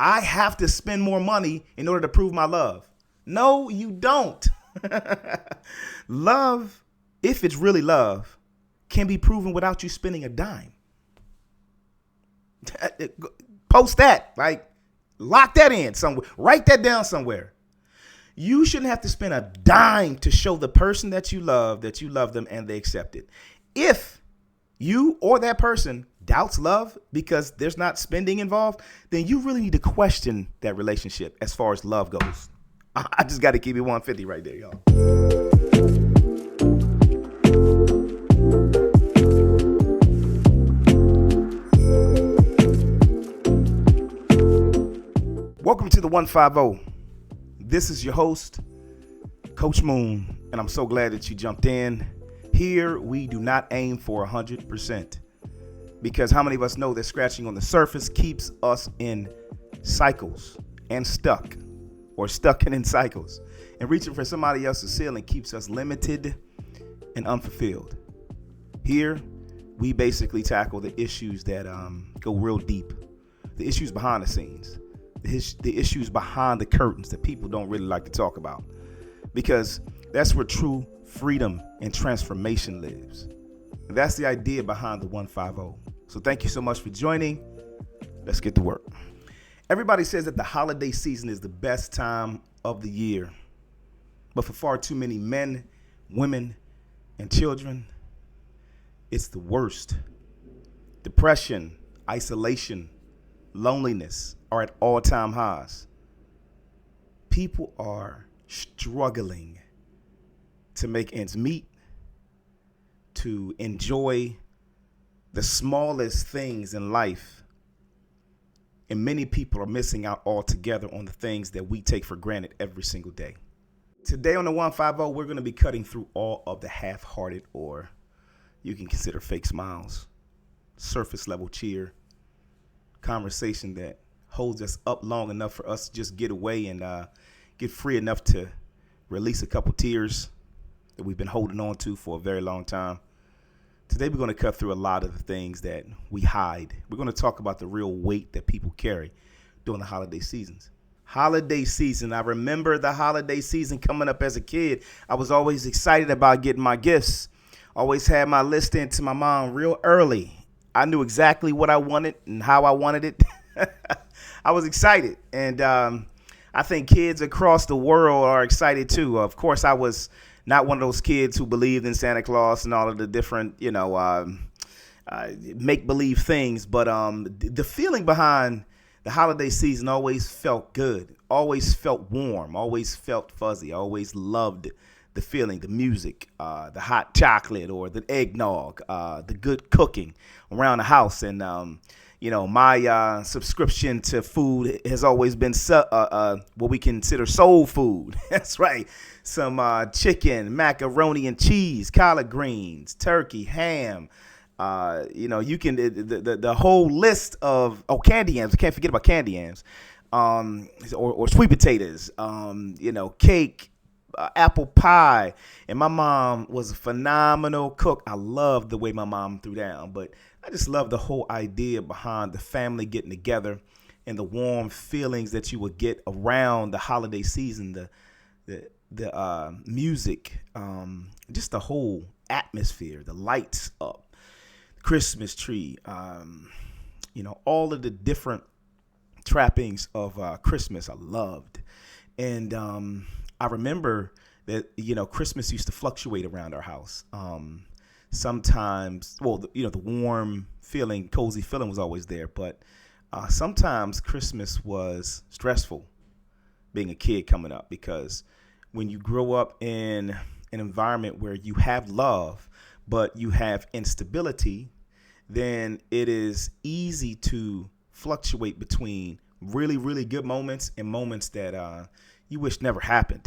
I have to spend more money in order to prove my love. No, you don't. Love, if it's really love, can be proven without you spending a dime. Post that, like lock that in somewhere, write that down somewhere. You shouldn't have to spend a dime to show the person that you love them and they accept it. If you or that person doubts love because there's not spending involved, then you really need to question that relationship as far as love goes. I just got to keep it 150 right there, y'all. Welcome to the 150. This is your host, Coach Moon, and I'm so glad that you jumped in. Here, we do not aim for 100%, because how many of us know that scratching on the surface keeps us in cycles and stuck in cycles, and reaching for somebody else's ceiling keeps us limited and unfulfilled. Here, we basically tackle the issues that go real deep, the issues behind the scenes, the issues behind the curtains that people don't really like to talk about, because that's where true freedom and transformation lives. And that's the idea behind the 150. So thank you so much for joining. Let's get to work. Everybody says that the holiday season is the best time of the year, but for far too many men, women, and children, it's the worst. Depression, isolation, loneliness are at all-time highs. People are struggling to make ends meet, to enjoy the smallest things in life. And many people are missing out altogether on the things that we take for granted every single day. Today on the 150, we're going to be cutting through all of the half-hearted, or you can consider fake smiles, surface level cheer, conversation that holds us up long enough for us to just get away and get free enough to release a couple tears that we've been holding on to for a very long time. Today, we're going to cut through a lot of the things that we hide. We're going to talk about the real weight that people carry during the holiday seasons. Holiday season. I remember the holiday season coming up as a kid. I was always excited about getting my gifts. Always had my list into my mom real early. I knew exactly what I wanted and how I wanted it. I was excited. And I think kids across the world are excited too. Of course, I was not one of those kids who believed in Santa Claus and all of the different, make-believe things. But the feeling behind the holiday season always felt good, always felt warm, always felt fuzzy. I always loved the feeling, the music, the hot chocolate or the eggnog, the good cooking around the house. And, my subscription to food has always been what we consider soul food. That's right. Some chicken, macaroni and cheese, collard greens, turkey, ham. You can the whole list of candy yams. I can't forget about candy yams, or sweet potatoes. Cake. Apple pie. And my mom was a phenomenal cook. I loved the way my mom threw down, but I just love the whole idea behind the family getting together and the warm feelings that you would get around the holiday season, the music, just the whole atmosphere, the lights up, Christmas tree, all of the different trappings of Christmas I loved. And I remember that, Christmas used to fluctuate around our house. Sometimes, the warm feeling, cozy feeling was always there. But sometimes Christmas was stressful being a kid coming up, because when you grow up in an environment where you have love, but you have instability, then it is easy to fluctuate between really, really good moments and moments that you wish never happened.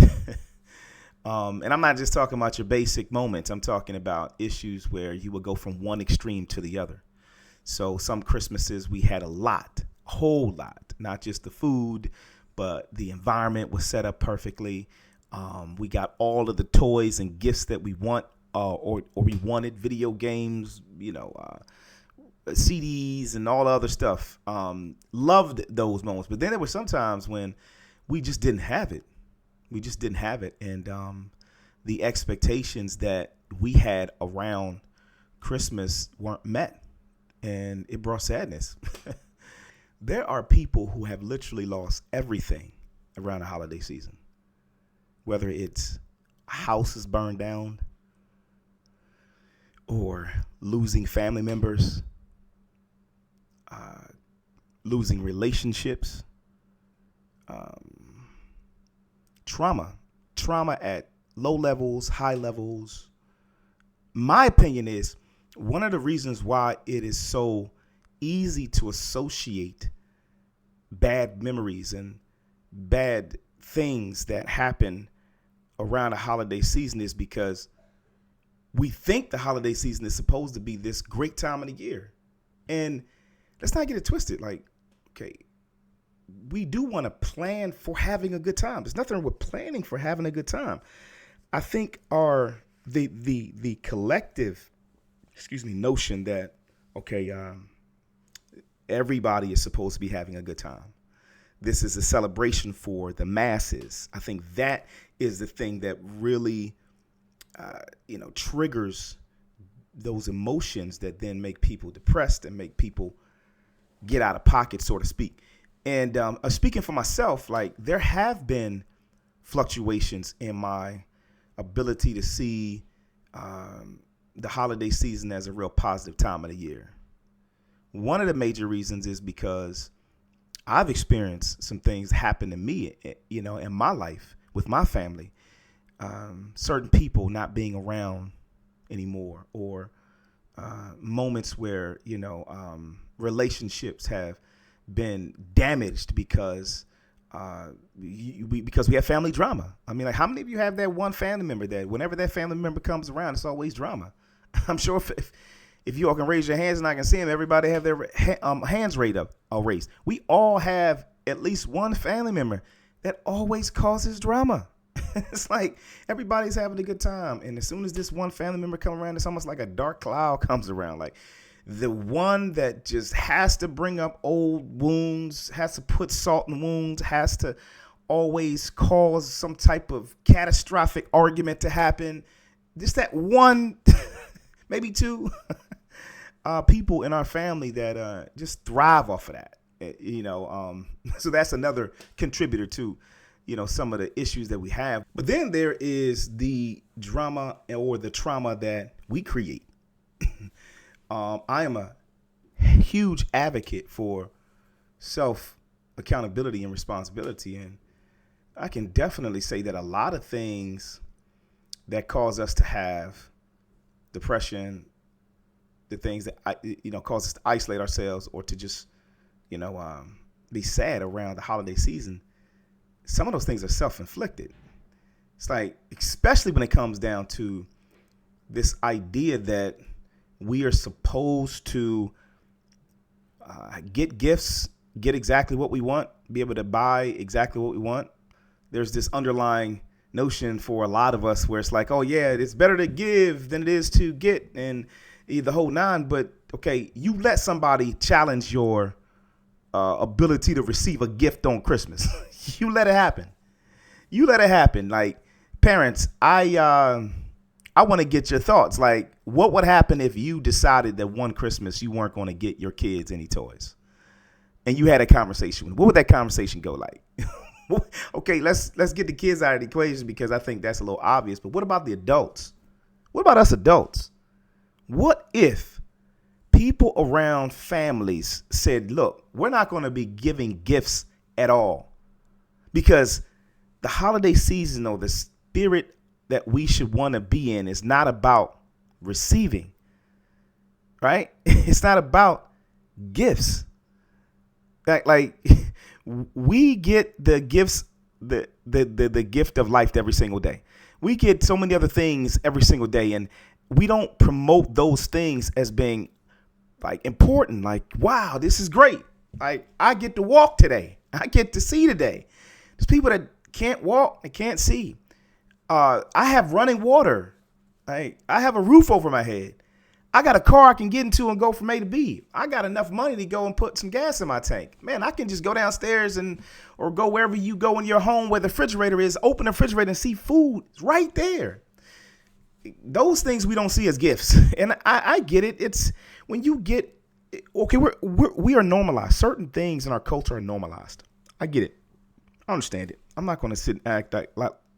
And I'm not just talking about your basic moments. I'm talking about issues where you would go from one extreme to the other. So some Christmases we had a whole lot, not just the food, but the environment was set up perfectly. We got all of the toys and gifts that we want, or we wanted, video games, CDs and all the other stuff. Loved those moments. But then there were some times when we just didn't have it. We just didn't have it. And the expectations that we had around Christmas weren't met. And it brought sadness. There are people who have literally lost everything around the holiday season. Whether it's houses burned down or losing family members, losing relationships, trauma at low levels, high levels. My opinion is one of the reasons why it is so easy to associate bad memories and bad things that happen around a holiday season is because we think the holiday season is supposed to be this great time of the year. And let's not get it twisted. Like, okay, we do want to plan for having a good time. There's nothing wrong with planning for having a good time. I think the collective, notion that, okay, everybody is supposed to be having a good time. This is a celebration for the masses. I think that is the thing that really, triggers those emotions that then make people depressed and make people get out of pocket, so to speak. And speaking for myself, like there have been fluctuations in my ability to see the holiday season as a real positive time of the year. One of the major reasons is because I've experienced some things happen to me, in my life with my family. Certain people not being around anymore, or moments where, relationships have been damaged because we have family drama. I mean, like, how many of you have that one family member that whenever that family member comes around, it's always drama? I'm sure if you all can raise your hands and I can see them, everybody have their hands raised. We all have at least one family member that always causes drama. It's like everybody's having a good time. And as soon as this one family member comes around, it's almost like a dark cloud comes around. Like the one that just has to bring up old wounds, has to put salt in wounds, has to always cause some type of catastrophic argument to happen. Just that one, maybe two people in our family that just thrive off of that. So that's another contributor to some of the issues that we have. But then there is the drama or the trauma that we create. I am a huge advocate for self accountability and responsibility. And I can definitely say that a lot of things that cause us to have depression, the things that cause us to isolate ourselves or to just be sad around the holiday season, some of those things are self-inflicted. It's like, especially when it comes down to this idea that we are supposed to get gifts, get exactly what we want, be able to buy exactly what we want. There's this underlying notion for a lot of us where it's like, oh yeah, it's better to give than it is to get, and the whole nine. But okay, you let somebody challenge your ability to receive a gift on Christmas. You let it happen. Like, parents, I want to get your thoughts. Like, what would happen if you decided that one Christmas you weren't going to get your kids any toys, and you had a conversation? What would that conversation go like? Okay, let's get the kids out of the equation because I think that's a little obvious. But what about the adults? What about us adults? What if people around families said, look, we're not going to be giving gifts at all? Because the holiday season, or the spirit that we should want to be in, is not about receiving, right? It's not about gifts. Like we get the gifts, the gift of life every single day. We get so many other things every single day, and we don't promote those things as being like important. Like, wow, this is great. Like, I get to walk today. I get to see today. There's people that can't walk, they can't see. I have running water. I have a roof over my head. I got a car I can get into and go from A to B. I got enough money to go and put some gas in my tank. Man, I can just go downstairs or go wherever you go in your home where the refrigerator is, open the refrigerator and see food right there. Those things we don't see as gifts. And I get it. It's when you get, okay, we are normalized. Certain things in our culture are normalized. I get it. I understand it. I'm not going to sit and act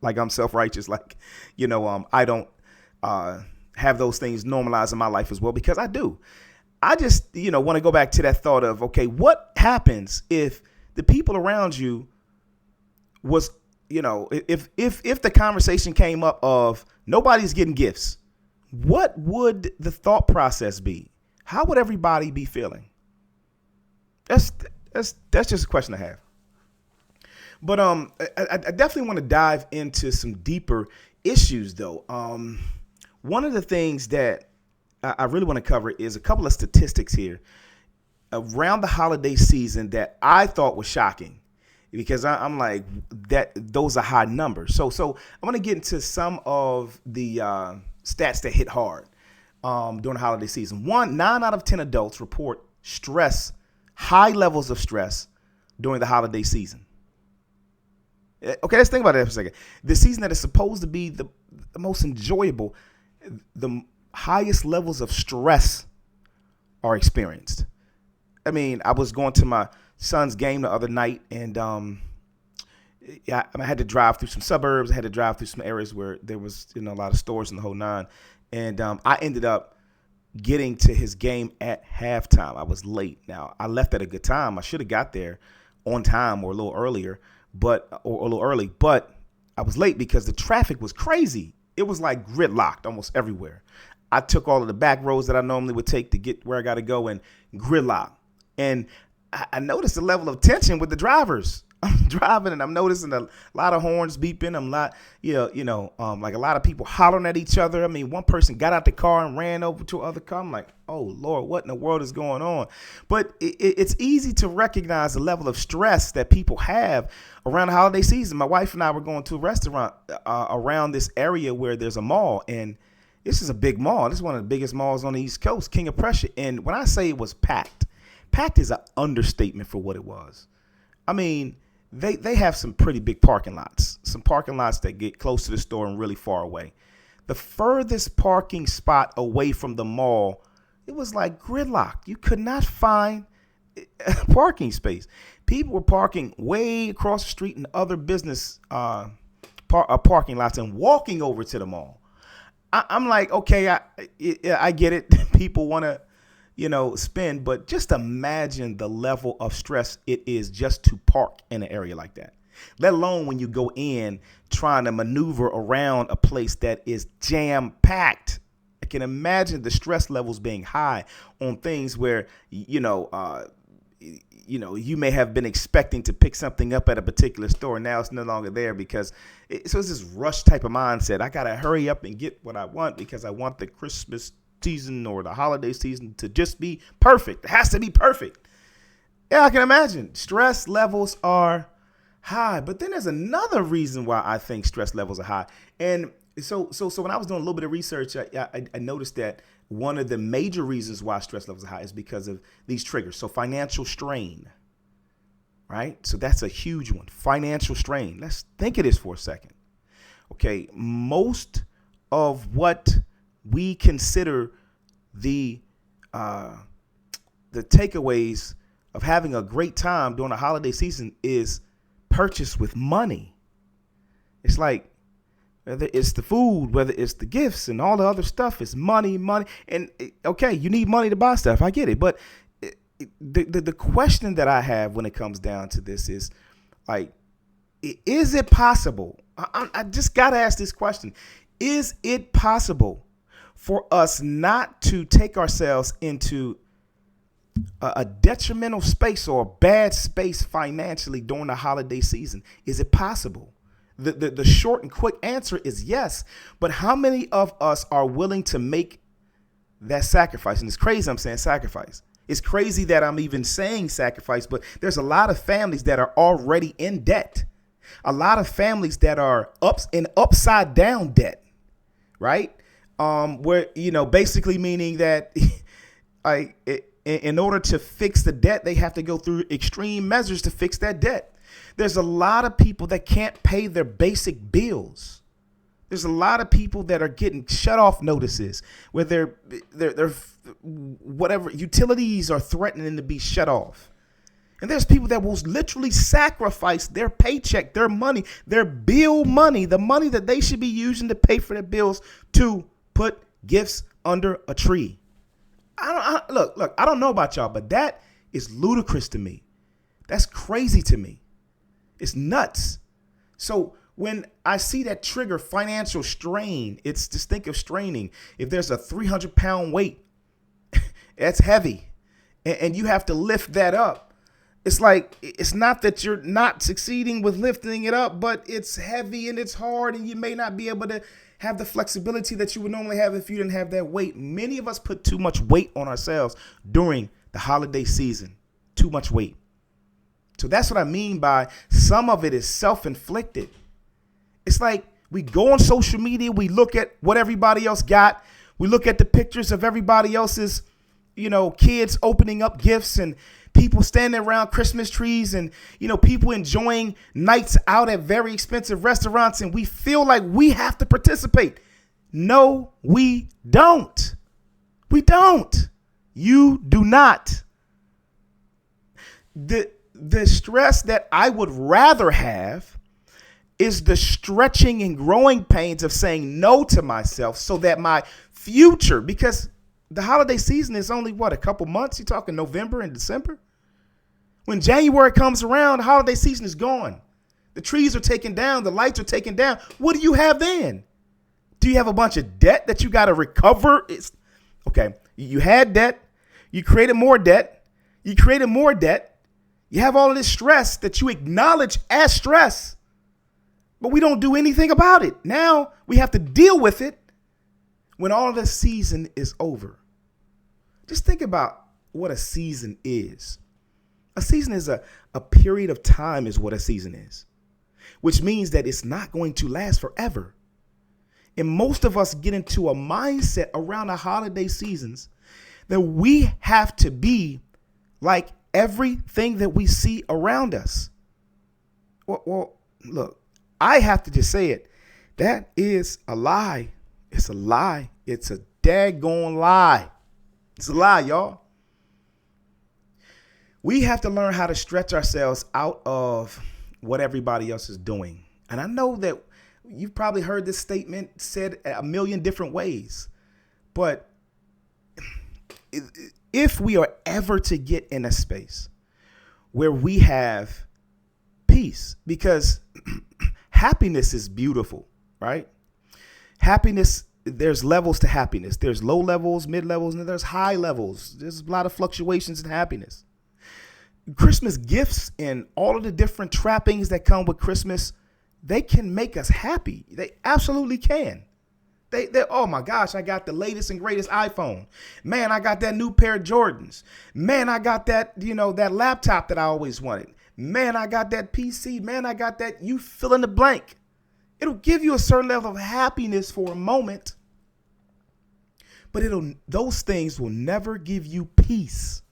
like I'm self-righteous. Like, I don't have those things normalized in my life as well, because I do. I just, want to go back to that thought of, okay, what happens if the people around you was, if the conversation came up of nobody's getting gifts, what would the thought process be? How would everybody be feeling? That's just a question I have. But I definitely want to dive into some deeper issues, though. One of the things that I really want to cover is a couple of statistics here around the holiday season that I thought was shocking, because I'm like, that those are high numbers. So I'm going to get into some of the stats that hit hard during the holiday season. 9 out of 10 adults report high levels of stress during the holiday season. Okay, let's think about that for a second. The season that is supposed to be the most enjoyable, the highest levels of stress are experienced. I mean, I was going to my son's game the other night, and I had to drive through some suburbs. I had to drive through some areas where there was, a lot of stores in the whole nine. And I ended up getting to his game at halftime. I was late. Now, I left at a good time. I should have got there on time or a little earlier, but I was late because the traffic was crazy. It was like gridlocked almost everywhere. I took all of the back roads that I normally would take to get where I got to go, and gridlock. And I noticed the level of tension with the drivers. I'm driving and I'm noticing a lot of horns beeping. I'm like a lot of people hollering at each other. I mean, one person got out the car and ran over to another car. I'm like, oh Lord, what in the world is going on? But it's easy to recognize the level of stress that people have around the holiday season. My wife and I were going to a restaurant around this area where there's a mall, and this is a big mall. This is one of the biggest malls on the East Coast, King of Prussia. And when I say it was packed is an understatement for what it was. I mean, They have some pretty big parking lots that get close to the store and really far away. The furthest parking spot away from the mall, it was like gridlock. You could not find a parking space. People were parking way across the street in other business parking lots and walking over to the mall. I'm like, okay, I get it. People want to, spend, but just imagine the level of stress it is just to park in an area like that, let alone when you go in trying to maneuver around a place that is jam packed. I can imagine the stress levels being high on things where, you may have been expecting to pick something up at a particular store. Now it's no longer there because it's this rush type of mindset. I got to hurry up and get what I want because I want the Christmas season or the holiday season to just be perfect. It has to be perfect. Yeah, I can imagine. Stress levels are high. But then there's another reason why I think stress levels are high. And so when I was doing a little bit of research, I noticed that one of the major reasons why stress levels are high is because of these triggers. So financial strain, right? So that's a huge one. Financial strain. Let's think of this for a second. Okay, most of what we consider the takeaways of having a great time during the holiday season is purchased with money. It's like, whether it's the food, whether it's the gifts and all the other stuff, it's money. And okay, you need money to buy stuff. I get it. But the question that I have when it comes down to this is like, is it possible? I just got to ask this question. Is it possible for us not to take ourselves into a detrimental space or a bad space financially during the holiday season? Is it possible? The short and quick answer is yes. But how many of us are willing to make that sacrifice? And it's crazy I'm saying sacrifice. It's crazy that I'm even saying sacrifice, but there's a lot of families that are already in debt. A lot of families that are upside down debt, right? where, basically meaning that in order to fix the debt, they have to go through extreme measures to fix that debt. There's a lot of people that can't pay their basic bills. There's a lot of people that are getting shut off notices where their whatever utilities are threatening to be shut off. And there's people that will literally sacrifice their paycheck, their money, their bill money, the money that they should be using to pay for their bills, to put gifts under a tree. Look, I don't know about y'all, but that is ludicrous to me. That's crazy to me. It's nuts. So when I see that trigger financial strain, it's just think of straining. If there's a 300-pound weight, that's heavy, and you have to lift that up. It's like, it's not that you're not succeeding with lifting it up, but it's heavy and it's hard, and you may not be able to have the flexibility that you would normally have if you didn't have that weight. Many of us put too much weight on ourselves during the holiday season. Too much weight. So that's what I mean by some of it is self-inflicted. It's like we go on social media, we look at what everybody else got. We look at the pictures of everybody else's, kids opening up gifts and people standing around Christmas trees and, people enjoying nights out at very expensive restaurants. And we feel like we have to participate. No, we don't. We don't. You do not. The stress that I would rather have is the stretching and growing pains of saying no to myself so that my future, because the holiday season is only a couple months. You're talking November and December. When January comes around, the holiday season is gone. The trees are taken down. The lights are taken down. What do you have then? Do you have a bunch of debt that you got to recover? Okay. You had debt. You created more debt. You created more debt. You have all of this stress that you acknowledge as stress, but we don't do anything about it. Now we have to deal with it when all of the season is over. Just think about what a season is. A season is a period of time is what a season is, which means that it's not going to last forever. And most of us get into a mindset around the holiday seasons that we have to be like everything that we see around us. Well, look, I have to just say it. That is a lie. It's a lie. It's a daggone lie. It's a lie, y'all. We have to learn how to stretch ourselves out of what everybody else is doing. And I know that you've probably heard this statement said a million different ways. But if we are ever to get in a space where we have peace, because happiness is beautiful, right? Happiness, there's levels to happiness. There's low levels, mid levels, and there's high levels. There's a lot of fluctuations in happiness. Christmas gifts and all of the different trappings that come with Christmas, they can make us happy. They absolutely can. They oh my gosh, I got the latest and greatest iPhone. Man, I got that new pair of Jordans. Man, I got that, that laptop that I always wanted. Man, I got that PC. Man, I got that, you fill in the blank. It'll give you a certain level of happiness for a moment, but those things will never give you peace.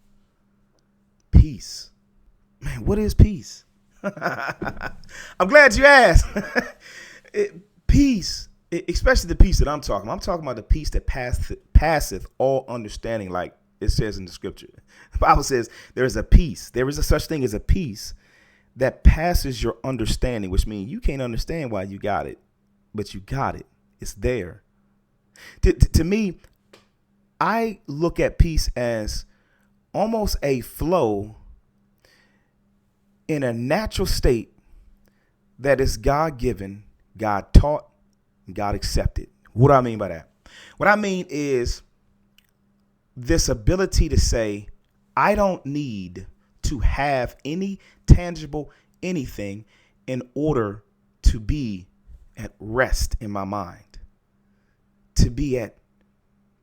Peace. Man, what is peace? I'm glad you asked. Peace, especially the peace that I'm talking about. I'm talking about the peace that passeth all understanding, like it says in the scripture. The Bible says there is a peace. There is a such thing as a peace that passes your understanding, which means you can't understand why you got it, but you got it. It's there. To me, I look at peace as almost a flow in a natural state that is God-given, God taught, God accepted. What do I mean by that? What I mean is this ability to say, I don't need to have any tangible anything in order to be at rest in my mind, to be at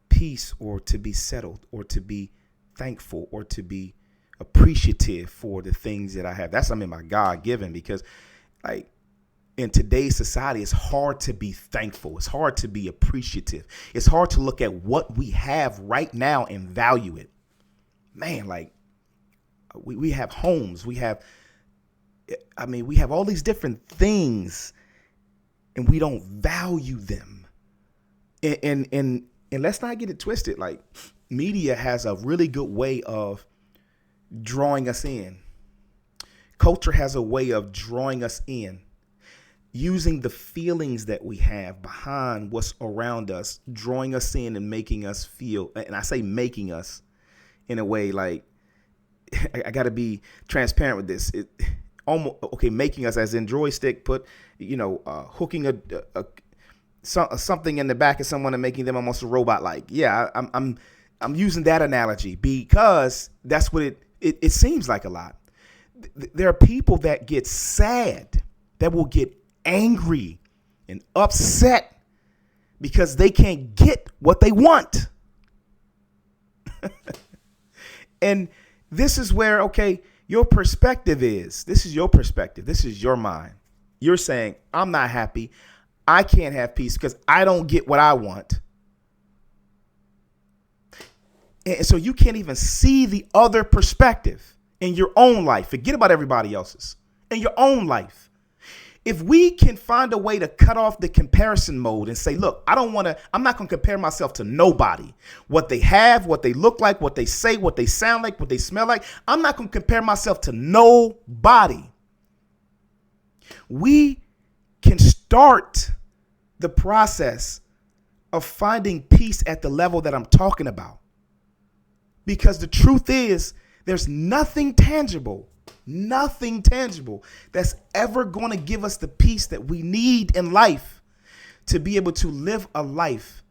peace, or to be settled, or to be thankful, or to be appreciative for the things that I have. That's something my God given, because like in today's society, it's hard to be thankful. It's hard to be appreciative. It's hard to look at what we have right now and value it. Man, like we have homes, we have all these different things and we don't value them. And let's not get it twisted. Like, media has a really good way of drawing us in. Culture has a way of drawing us in, using the feelings that we have behind what's around us, drawing us in and making us feel. And I say making us in a way like, I got to be transparent with this. Making us as in joystick, put, hooking something in the back of someone and making them almost a robot. Like, yeah, I'm using that analogy because that's what it seems like a lot. There are people that get sad, that will get angry and upset because they can't get what they want. And this is where, your perspective is, this is your perspective. This is your mind. You're saying, I'm not happy. I can't have peace because I don't get what I want. And so you can't even see the other perspective in your own life. Forget about everybody else's. In your own life. If we can find a way to cut off the comparison mode and say, look, I'm not going to compare myself to nobody. What they have, what they look like, what they say, what they sound like, what they smell like. I'm not going to compare myself to nobody. We can start the process of finding peace at the level that I'm talking about. Because the truth is, there's nothing tangible that's ever going to give us the peace that we need in life to be able to live a life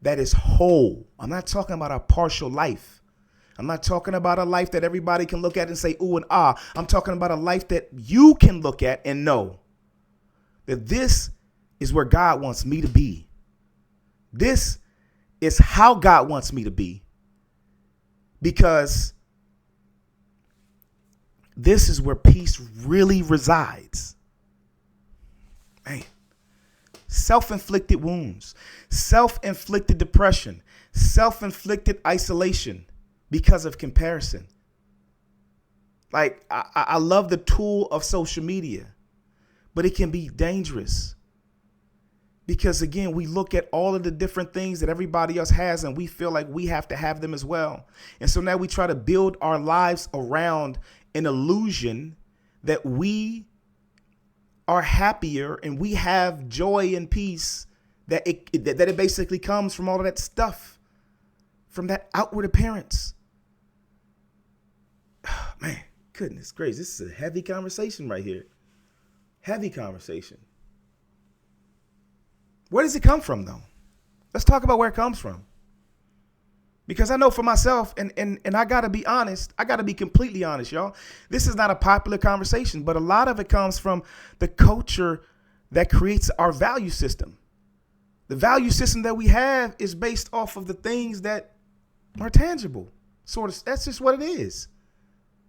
that is whole. I'm not talking about a partial life. I'm not talking about a life that everybody can look at and say, ooh and ah. I'm talking about a life that you can look at and know that this is where God wants me to be. This is how God wants me to be. Because this is where peace really resides. Man. Self-inflicted wounds, self-inflicted depression, self-inflicted isolation because of comparison. Like, I love the tool of social media, but it can be dangerous. Because, again, we look at all of the different things that everybody else has and we feel like we have to have them as well. And so now we try to build our lives around an illusion that we are happier and we have joy and peace, that it basically comes from all of that stuff, from that outward appearance. Oh, man, goodness gracious, this is a heavy conversation right here. Heavy conversation. Where does it come from, though? Let's talk about where it comes from. Because I know for myself, and I got to be honest, I got to be completely honest, y'all. This is not a popular conversation, but a lot of it comes from the culture that creates our value system. The value system that we have is based off of the things that are tangible. Sort of, that's just what it is.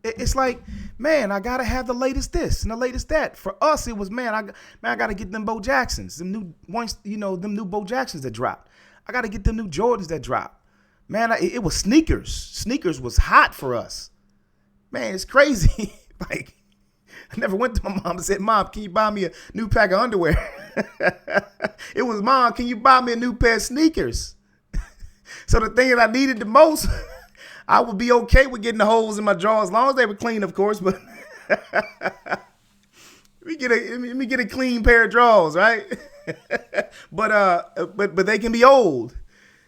It's like, man, I got to have the latest this and the latest that. For us, it was, I got to get them Bo Jacksons, them new ones, them new Bo Jacksons that dropped. I got to get them new Jordans that dropped. Man, it was sneakers. Sneakers was hot for us. Man, it's crazy. Like, I never went to my mom and said, Mom, can you buy me a new pack of underwear? It was, Mom, can you buy me a new pair of sneakers? So the thing that I needed the most, I would be okay with getting the holes in my drawers, as long as they were clean, of course. But let me get a clean pair of drawers, right? But they can be old.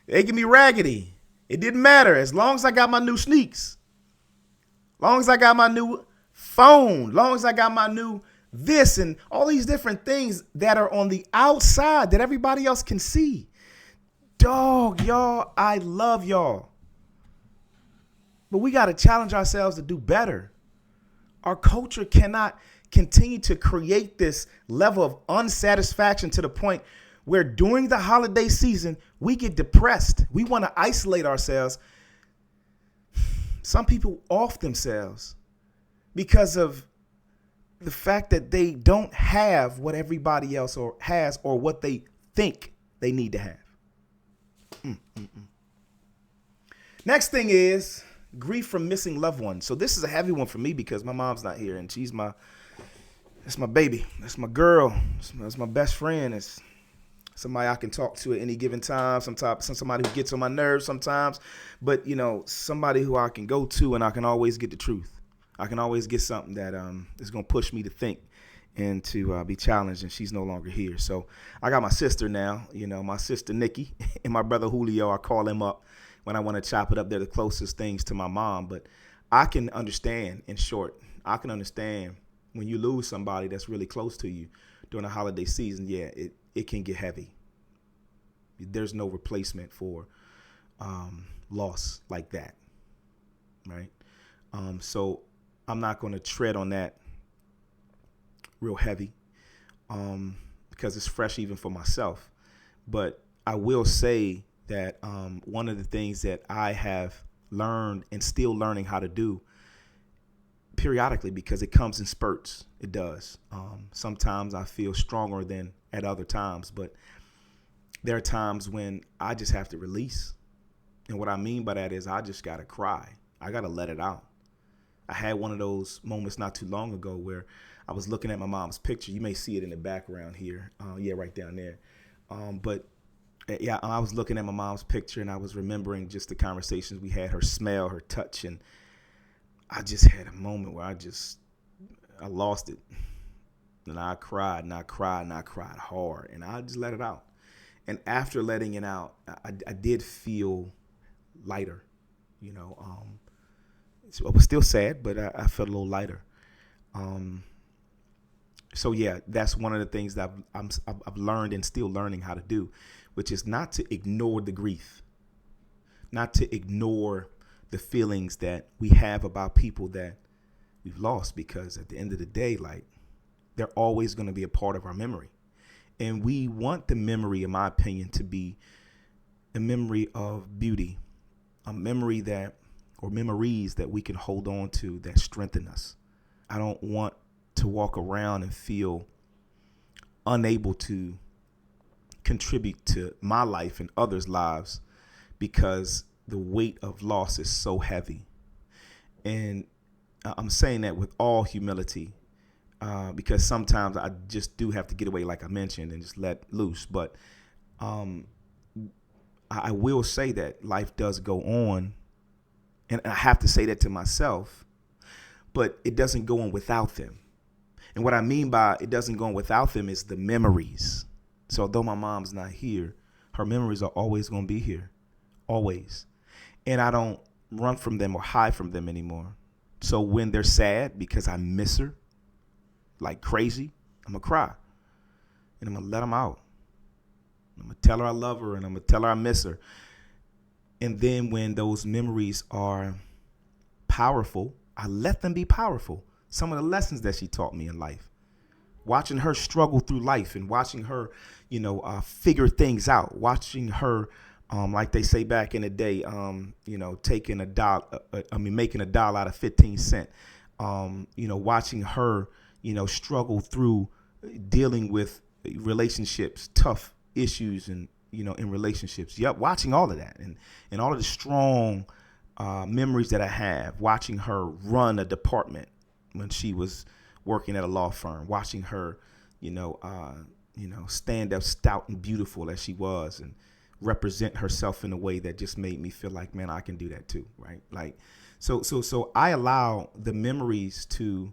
They can be raggedy. It didn't matter. As long as I got my new sneaks, long as I got my new phone, long as I got my new this and all these different things that are on the outside that everybody else can see. Dog, y'all, I love y'all. But we got to challenge ourselves to do better. Our culture cannot continue to create this level of unsatisfaction to the point where during the holiday season, we get depressed. We want to isolate ourselves. Some people off themselves because of the fact that they don't have what everybody else or has or what they think they need to have. Next thing is grief from missing loved ones. So this is a heavy one for me because my mom's not here, and that's my baby. That's my girl. That's my best friend. It's somebody I can talk to at any given time. Somebody who gets on my nerves sometimes, but somebody who I can go to and I can always get the truth. I can always get something that is going to push me to think and to be challenged, and she's no longer here. So I got my sister now, my sister Nikki and my brother Julio. I call him up when I want to chop it up. They're the closest things to my mom, but I can understand, in short, I can understand when you lose somebody that's really close to you during the holiday season. Yeah, it can get heavy. There's no replacement for loss like that, right? So I'm not going to tread on that real heavy because it's fresh even for myself. But I will say that one of the things that I have learned and still learning how to do periodically, because it comes in spurts, it does. Sometimes I feel stronger than at other times, but there are times when I just have to release. And what I mean by that is I just got to cry. I got to let it out. I had one of those moments not too long ago where I was looking at my mom's picture. You may see it in the background here. Right down there. But I was looking at my mom's picture and I was remembering just the conversations we had, her smell, her touch. And I just had a moment where I lost it. And I cried and I cried and I cried hard, and I just let it out. And after letting it out, I did feel lighter, I was still sad, but I felt a little lighter. So yeah, that's one of the things that I've learned and still learning how to do, which is not to ignore the grief, not to ignore the feelings that we have about people that we've lost, because at the end of the day, they're always going to be a part of our memory. And we want the memory, in my opinion, to be a memory of beauty, a memory or memories that we can hold on to that strengthen us. I don't want to walk around and feel unable to contribute to my life and others' lives because the weight of loss is so heavy. And I'm saying that with all humility, because sometimes I just do have to get away, like I mentioned, and just let loose. But I will say that life does go on, and I have to say that to myself, but it doesn't go on without them. And what I mean by it doesn't go on without them is the memories. So although my mom's not here, her memories are always going to be here, always. And I don't run from them or hide from them anymore. So when they're sad because I miss her like crazy, I'm going to cry. And I'm going to let them out. I'm going to tell her I love her, and I'm going to tell her I miss her. And then when those memories are powerful, I let them be powerful. Some of the lessons that she taught me in life, watching her struggle through life and watching her, figure things out, watching her, like they say back in the day, taking making a dollar out of 15 cents, watching her, struggle through dealing with relationships, tough issues, and, in relationships. Yep. Watching all of that and all of the strong memories that I have, watching her run a department when she was working at a law firm, watching her, stand up stout and beautiful as she was and represent herself in a way that just made me feel like, man, I can do that too. Right. So I allow the memories to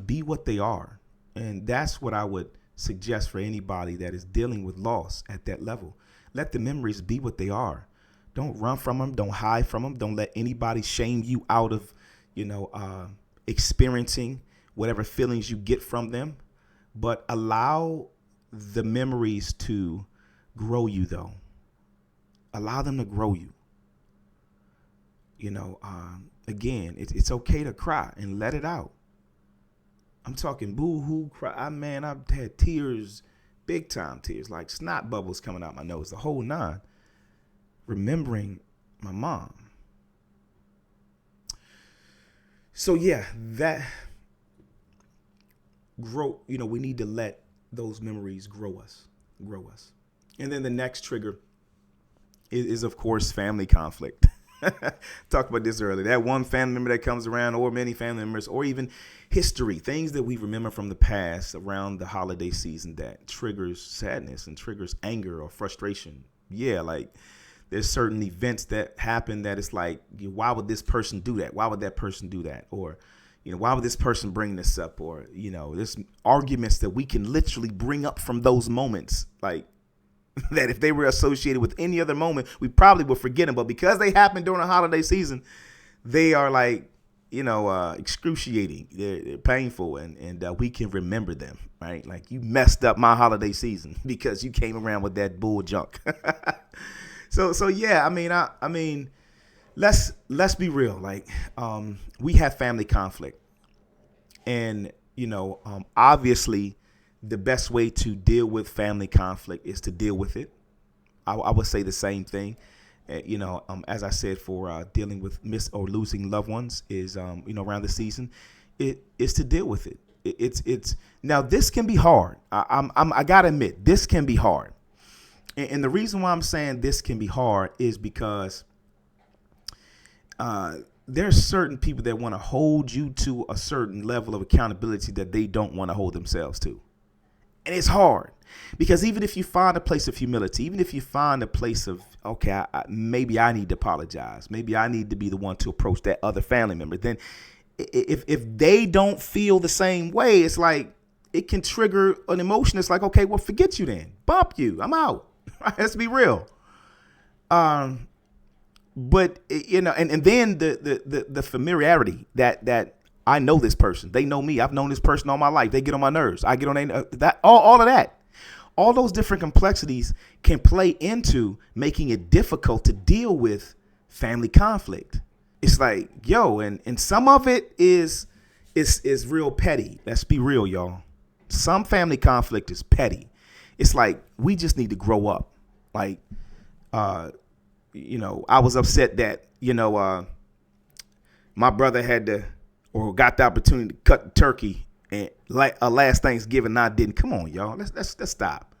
be what they are. And that's what I would suggest for anybody that is dealing with loss at that level. Let the memories be what they are. Don't run from them. Don't hide from them. Don't let anybody shame you out of, experiencing whatever feelings you get from them. But allow the memories to grow you, though. Allow them to grow you. Again, it's okay to cry and let it out. I'm talking boo-hoo cry. I've had tears, big time tears, like snot bubbles coming out my nose, the whole nine, remembering my mom. So yeah, grow, we need to let those memories grow us. And then the next trigger is of course, family conflict. Talked about this earlier. That one family member that comes around, or many family members, or even history, things that we remember from the past around the holiday season that triggers sadness and triggers anger or frustration. Yeah, like there's certain events that happen that it's like, why would this person do that? Why would that person do that? Or, why would this person bring this up? Or, there's arguments that we can literally bring up from those moments. Like, that if they were associated with any other moment, we probably would forget them. But because they happened during the holiday season, they are like, excruciating. They're painful, and we can remember them, right? Like, you messed up my holiday season because you came around with that bull junk. So yeah, I mean, let's be real. Like, we have family conflict, and obviously, the best way to deal with family conflict is to deal with it. I would say the same thing. As I said, for dealing with miss or losing loved ones is, around the season, it is to deal with it. It's now, this can be hard. I gotta admit, this can be hard. And the reason why I'm saying this can be hard is because there's certain people that want to hold you to a certain level of accountability that they don't want to hold themselves to. And it's hard because even if you find a place of humility, even if you find a place of, okay, maybe I need to apologize. Maybe I need to be the one to approach that other family member. Then if they don't feel the same way, it's like it can trigger an emotion. It's like, okay, well, forget you then. Bump you. I'm out. Let's be real. But, and then the familiarity that I know this person. They know me. I've known this person all my life. They get on my nerves. I get on that. All of that. All those different complexities can play into making it difficult to deal with family conflict. It's like, and some of it is real petty. Let's be real, y'all. Some family conflict is petty. It's like, we just need to grow up. Like, I was upset that, my brother had to, or got the opportunity to cut the turkey and last Thanksgiving, I didn't. Come on, y'all. Let's stop.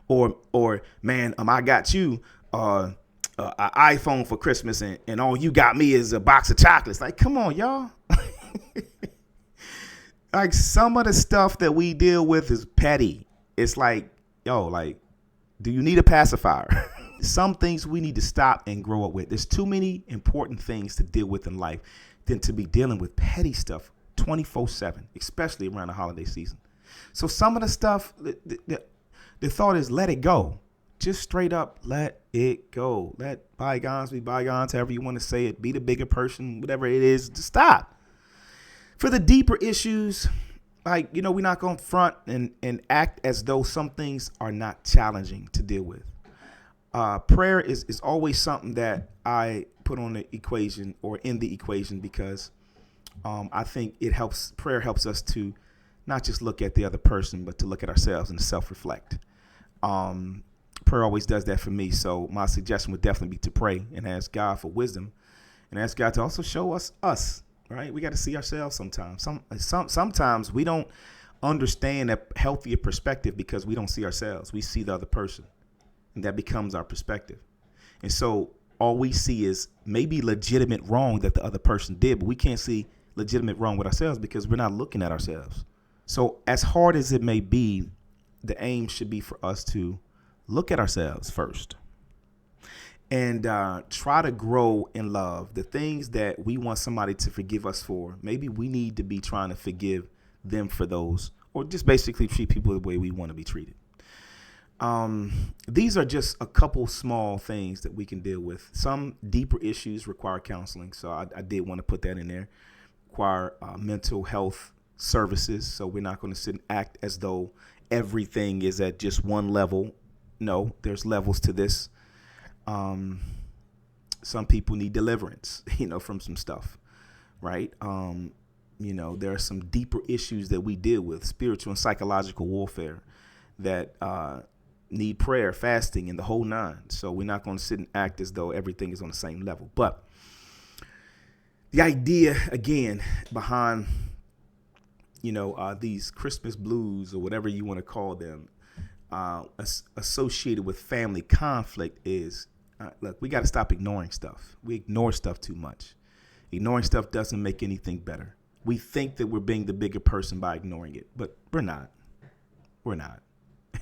Or man, I got you an iPhone for Christmas, and all you got me is a box of chocolates. Like, come on, y'all. Like, some of the stuff that we deal with is petty. It's like, do you need a pacifier? Some things we need to stop and grow up with. There's too many important things to deal with in life than to be dealing with petty stuff 24/7, especially around the holiday season. So some of the stuff, the thought is, let it go. Just straight up, let it go. Let bygones be bygones, however you want to say it. Be the bigger person, whatever it is, just stop. For the deeper issues, like, we're not going to front and act as though some things are not challenging to deal with. Prayer is always something that I put on the equation, or in the equation, because I think prayer helps us to not just look at the other person, but to look at ourselves and self-reflect. Prayer always does that for me. So my suggestion would definitely be to pray and ask God for wisdom, and ask God to also show us, right? We got to see ourselves sometimes. Sometimes we don't understand a healthier perspective because we don't see ourselves. We see the other person, and that becomes our perspective. And so all we see is maybe legitimate wrong that the other person did, but we can't see legitimate wrong with ourselves because we're not looking at ourselves. So as hard as it may be, the aim should be for us to look at ourselves first and try to grow in love. The things that we want somebody to forgive us for, maybe we need to be trying to forgive them for those, or just basically treat people the way we want to be treated. These are just a couple small things that we can deal with. Some deeper issues require counseling. So I did want to put that in there. Require mental health services. So we're not going to sit and act as though everything is at just one level. No, there's levels to this. Some people need deliverance, from some stuff, right? There are some deeper issues that we deal with, spiritual and psychological warfare that need prayer, fasting, and the whole nine. So we're not going to sit and act as though everything is on the same level. But the idea, again, behind these Christmas blues or whatever you want to call them, associated with family conflict is, look, we got to stop ignoring stuff. We ignore stuff too much. Ignoring stuff doesn't make anything better. We think that we're being the bigger person by ignoring it, but we're not. We're not.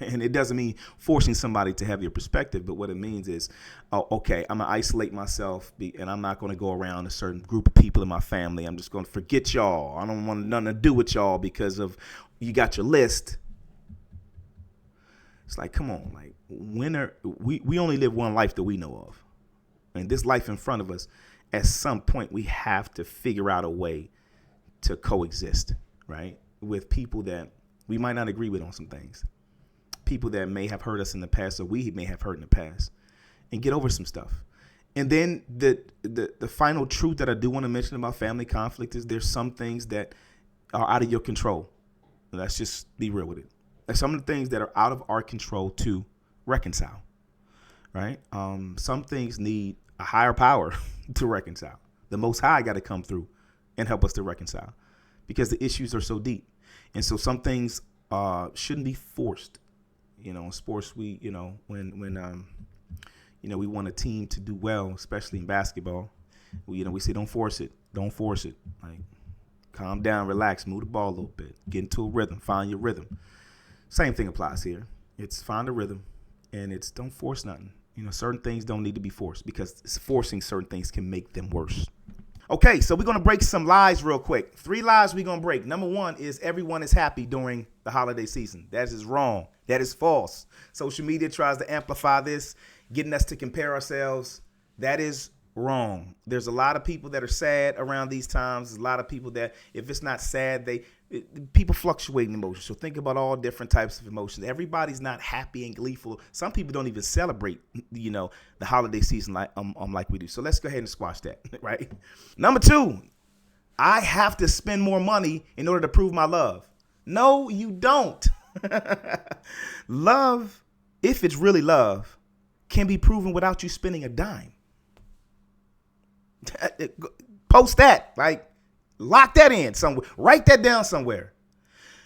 And it doesn't mean forcing somebody to have your perspective, but what it means is, okay, I'm going to isolate myself, and I'm not going to go around a certain group of people in my family. I'm just going to forget y'all. I don't want nothing to do with y'all because of you got your list. It's like, come on, like we only live one life that we know of. And this life in front of us, at some point, we have to figure out a way to coexist, right? With people that we might not agree with on some things. People that may have hurt us in the past or we may have hurt in the past, and get over some stuff. And then the final truth that I do want to mention about family conflict is there's some things that are out of your control. Let's just be real with it. There's some of the things that are out of our control to reconcile, right? Some things need a higher power to reconcile. The Most High got to come through and help us to reconcile because the issues are so deep. And so some things shouldn't be forced. In sports, when we want a team to do well, especially in basketball, we say don't force it. Don't force it. Like, calm down, relax, move the ball a little bit, get into a rhythm, find your rhythm. Same thing applies here. It's find a rhythm, and it's don't force nothing. Certain things don't need to be forced because forcing certain things can make them worse. Okay, so we're going to break some lies real quick. 3 lies we're going to break. Number 1 is everyone is happy during the holiday season. That is wrong. That is false. Social media tries to amplify this, getting us to compare ourselves. That is wrong. There's a lot of people that are sad around these times. There's a lot of people that if it's not sad, people fluctuate in emotions. So think about all different types of emotions. Everybody's not happy and gleeful. Some people don't even celebrate, the holiday season like we do. So let's go ahead and squash that, right? Number 2, I have to spend more money in order to prove my love. No, you don't. Love, if it's really love, can be proven without you spending a dime. Post that, like lock that in somewhere, write that down somewhere.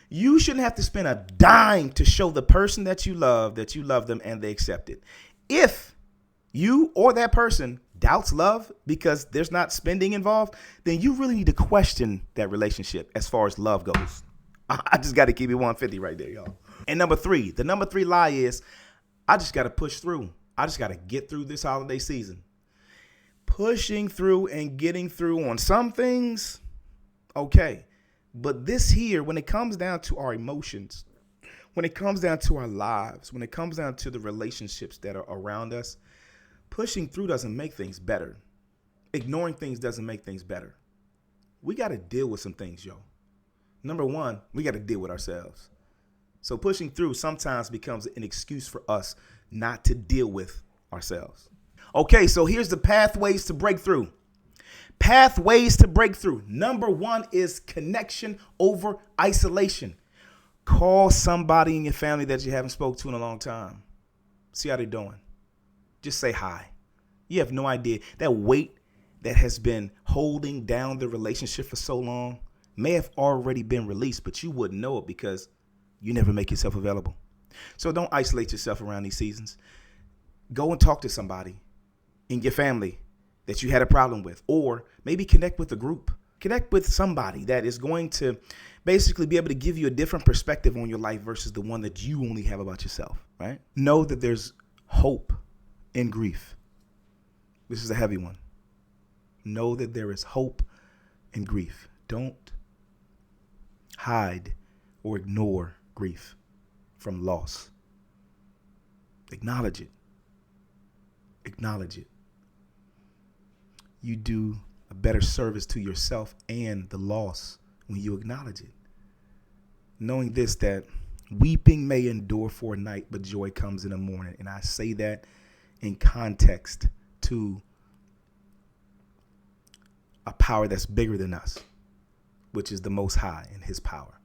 You shouldn't have to spend a dime to show the person that you love them and they accept it. If you or that person doubts love because there's not spending involved, then you really need to question that relationship as far as love goes. I just got to keep it 150 right there, y'all. And number 3, the number 3 lie is I just got to push through. I just got to get through this holiday season. Pushing through and getting through on some things, okay. But this here, when it comes down to our emotions, when it comes down to our lives, when it comes down to the relationships that are around us, pushing through doesn't make things better. Ignoring things doesn't make things better. We got to deal with some things, yo. Number 1, we got to deal with ourselves. So pushing through sometimes becomes an excuse for us not to deal with ourselves. Okay, so here's the pathways to breakthrough. Pathways to breakthrough. Number 1 is connection over isolation. Call somebody in your family that you haven't spoken to in a long time. See how they're doing. Just say hi. You have no idea. That weight that has been holding down the relationship for so long may have already been released, but you wouldn't know it because you never make yourself available. So don't isolate yourself around these seasons. Go and talk to somebody in your family that you had a problem with, or maybe connect with a group. Connect with somebody that is going to basically be able to give you a different perspective on your life versus the one that you only have about yourself, right? Know that there's hope in grief. This is a heavy one. Know that there is hope in grief. Don't hide or ignore grief from loss. Acknowledge it. Acknowledge it. You do a better service to yourself and the loss when you acknowledge it. Knowing this, that weeping may endure for a night, but joy comes in the morning. And I say that in context to a power that's bigger than us, which is the Most High and his power.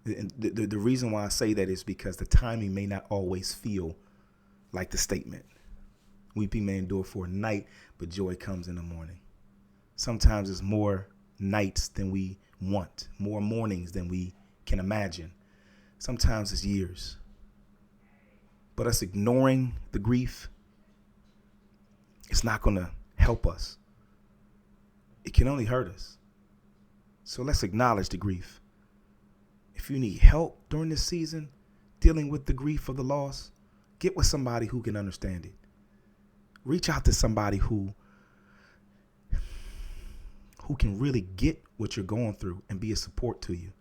And the reason why I say that is because the timing may not always feel like the statement. Weeping may endure for a night, but joy comes in the morning. Sometimes it's more nights than we want, more mornings than we can imagine. Sometimes it's years. But us ignoring the grief, it's not going to help us. It can only hurt us. So let's acknowledge the grief. If you need help during this season, dealing with the grief of the loss, get with somebody who can understand it. Reach out to somebody who can really get what you're going through and be a support to you.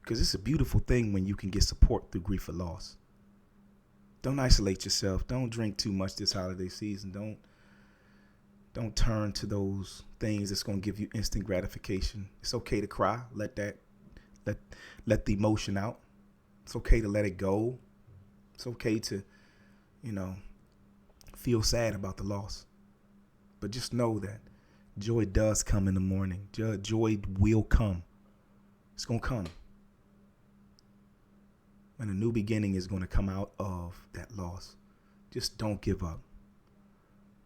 Because it's a beautiful thing when you can get support through grief or loss. Don't isolate yourself. Don't drink too much this holiday season. Don't turn to those things that's going to give you instant gratification. It's okay to cry. Let the emotion out. It's okay to let it go. It's okay to, feel sad about the loss. But just know that joy does come in the morning. Joy will come. It's going to come. And a new beginning is going to come out of that loss. Just don't give up.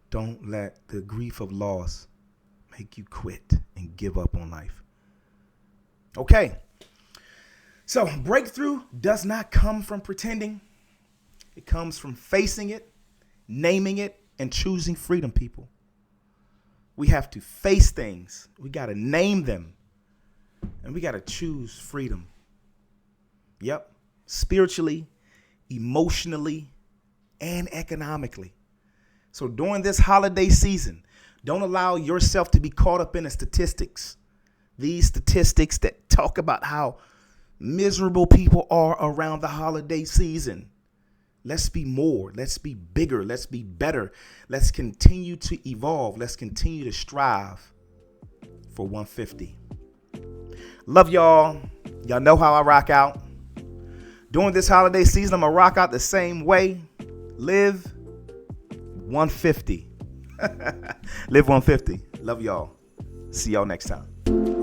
Don't let the grief of loss make you quit and give up on life. Okay. So breakthrough does not come from pretending. It comes from facing it, naming it, and choosing freedom, people. We have to face things. We got to name them. And we got to choose freedom. Yep. Spiritually, emotionally, and economically. So during this holiday season, don't allow yourself to be caught up in the statistics. These statistics that talk about how miserable people are around the holiday season. Let's be more. Let's be bigger. Let's be better. Let's continue to evolve. Let's continue to strive for 150. Love y'all. Y'all know how I rock out. During this holiday season, I'm going to rock out the same way. Live 150. Live 150. Love y'all. See y'all next time.